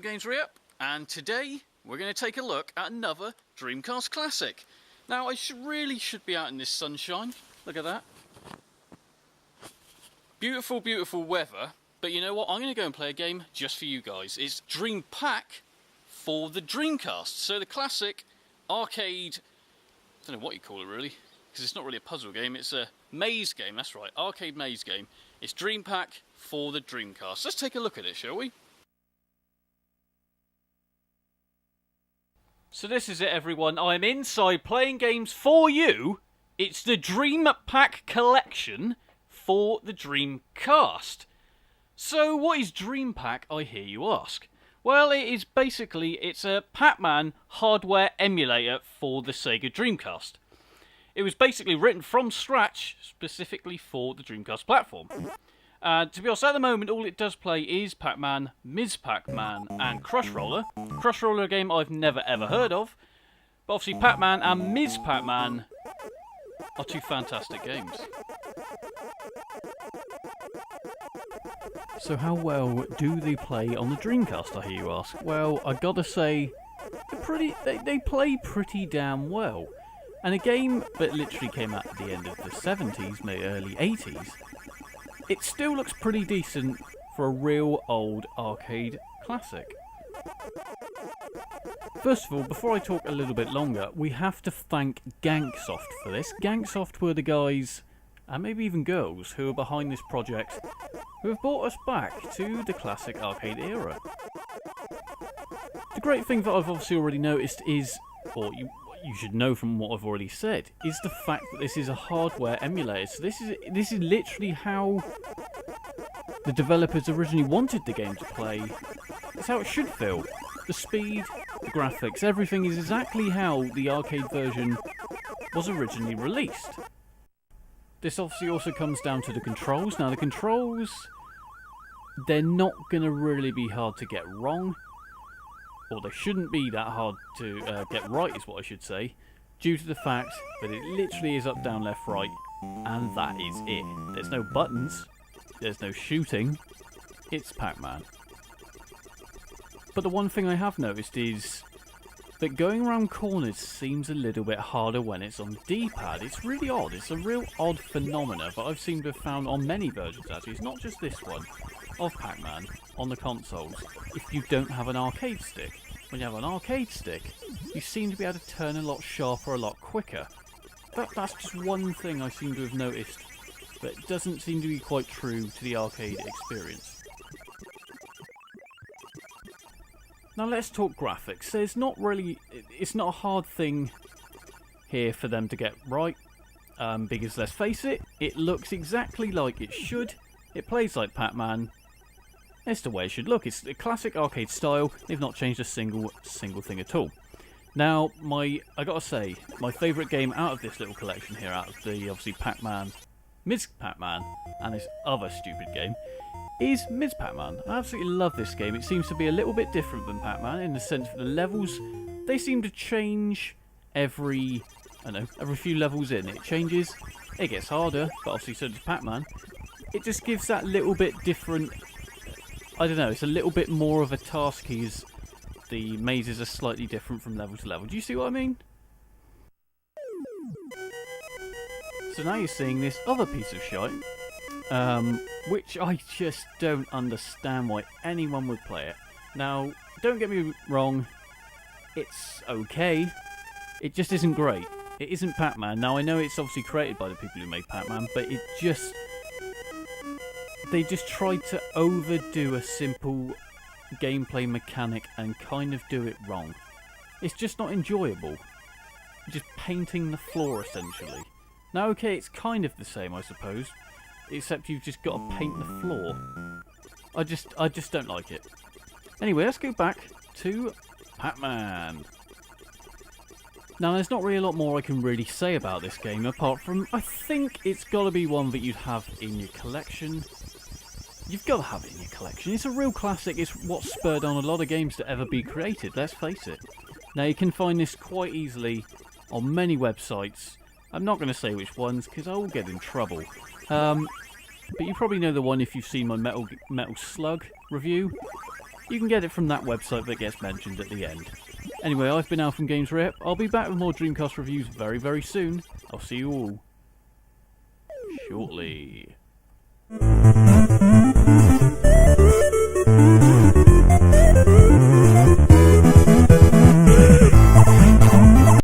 Games Re-Up, and today we're going to take a look at another Dreamcast classic. Now, I really should be out in this sunshine. Look at that. Beautiful, beautiful weather. But you know what? I'm going to go and play a game just for you guys. It's Dreampac for the Dreamcast. So the classic arcade, I don't know what you call it really, because it's not really a puzzle game. It's a maze game, that's right. Arcade maze game. It's Dreampac for the Dreamcast. Let's take a look at it, shall we? So this is it, everyone. I'm inside playing games for you. It's the Dreampac collection for the Dreamcast. So what is Dreampac, I hear you ask? Well, it's a Pacman hardware emulator for the Sega Dreamcast. It was basically written from scratch specifically for the Dreamcast platform. To be honest, at the moment, all it does play is Pacman, Ms. Pacman, and Crush Roller. Crush Roller, a game I've never ever heard of. But obviously, Pacman and Ms. Pacman are two fantastic games. So how well do they play on the Dreamcast, I hear you ask? Well, I gotta say, they play pretty damn well. And a game that literally came out at the end of the 70s, maybe early 80s, it still looks pretty decent for a real old arcade classic. First of all, before I talk a little bit longer, we have to thank Ganksoft for this. Ganksoft were the guys, and maybe even girls, who are behind this project, who have brought us back to the classic arcade era. The great thing that I've obviously already noticed is, or you should know from what I've already said, is the fact that this is a hardware emulator. So this is literally how the developers originally wanted the game to play. It's how it should feel. The speed, the graphics, everything is exactly how the arcade version was originally released. This obviously also comes down to the controls. Now the controls, they're not going to really be hard to get wrong. Or they shouldn't be that hard to get right, is what I should say, due to the fact that it literally is up, down, left, right, and that is it. There's no buttons, there's no shooting, it's Pacman. But the one thing I have noticed is that going around corners seems a little bit harder when it's on D-pad. It's really odd, it's a real odd phenomena that I've seemed to have found on many versions actually. It's not just this one of Pacman on the consoles. If you don't have an arcade stick, when you have an arcade stick, you seem to be able to turn a lot sharper, a lot quicker. That's just one thing I seem to have noticed, but it doesn't seem to be quite true to the arcade experience. Now let's talk graphics. It's not a hard thing here for them to get right, because let's face it, it looks exactly like it should. It plays like Pacman. It's the way it should look. It's the classic arcade style. They've not changed a single thing at all. Now, I gotta say, my favourite game out of this little collection here, out of the obviously Pacman, Ms. Pacman, and this other stupid game, is Ms. Pacman. I absolutely love this game. It seems to be a little bit different than Pacman in the sense that the levels, they seem to change every few levels in. It changes, it gets harder, but obviously so does Pacman. It just gives that little bit different, I don't know, it's a little bit more of a task as the mazes are slightly different from level to level. Do you see what I mean? So now you're seeing this other piece of shite, which I just don't understand why anyone would play it. Now, don't get me wrong, it's okay, it just isn't great. It isn't Pacman. Now I know it's obviously created by the people who made Pacman, but they just tried to overdo a simple gameplay mechanic and kind of do it wrong. It's just not enjoyable. You're just painting the floor essentially. Now okay, it's kind of the same I suppose, except you've just got to paint the floor. I just don't like it. Anyway, let's go back to Pacman. Now there's not really a lot more I can really say about this game apart from I think it's got to be one that you'd have in your collection. You've got to have it in your collection. It's a real classic. It's what spurred on a lot of games to ever be created, let's face it. Now you can find this quite easily on many websites. I'm not going to say which ones because I will get in trouble. But you probably know the one if you've seen my Metal Slug review. you can get it from that website that gets mentioned at the end. Anyway, I've been Al from Games Rep. I'll be back with more Dreamcast reviews very, very soon. I'll see you all shortly.